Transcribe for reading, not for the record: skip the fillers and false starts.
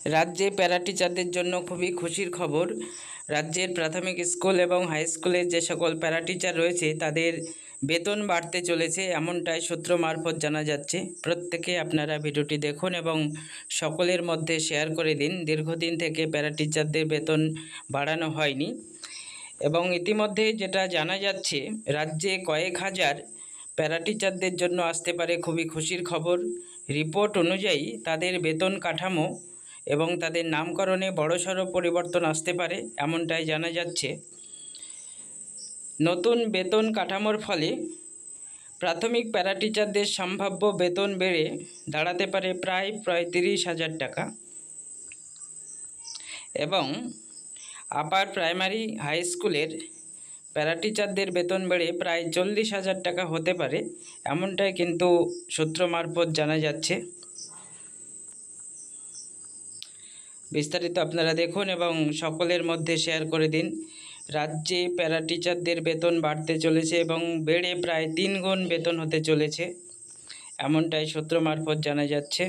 রাজ্যে প্যারা টিচারদের জন্য খুবই খুশির খবর। রাজ্যের প্রাথমিক স্কুল এবং হাই স্কুলের যে সকল প্যারা টিচার রয়েছে তাদের বেতন বাড়তে চলেছে, এমনটাই সূত্র মারফত জানা যাচ্ছে। প্রত্যেকে আপনারা ভিডিওটি দেখুন এবং সকলের মধ্যে শেয়ার করে দিন। দীর্ঘদিন থেকে প্যারা টিচারদের বেতন বাড়ানো হয়নি এবং ইতিমধ্যে যেটা জানা যাচ্ছে, রাজ্যে কয়েক হাজার প্যারা টিচারদের জন্য আসতে পারে খুবই খুশির খবর। রিপোর্ট অনুযায়ী তাদের বেতন কাঠামো এবং তাদের নামকরণে বড়সড় পরিবর্তন আসতে পারে, এমনটাই জানা যাচ্ছে। নতুন বেতন কাঠামোর ফলে প্রাথমিক প্যারা টিচারদের সম্ভাব্য বেতন বেড়ে দাঁড়াতে পারে প্রায় ৩৫,০০০ টাকা এবং আপার প্রাইমারি হাই স্কুলের প্যারা টিচারদের বেতন বেড়ে প্রায় ৪০,০০০ টাকা হতে পারে, এমনটাই কিন্তু সূত্র মারফত জানা যাচ্ছে। বিস্তারিত আপনারা দেখুন এবং সকলের মধ্যে শেয়ার করে দিন। রাজ্যে প্যারা টিচারদের বেতন বাড়তে চলেছে এবং বেড়ে প্রায় ৩ গুণ বেতন হতে চলেছে, এমনটাই সূত্র মারফত জানা যাচ্ছে।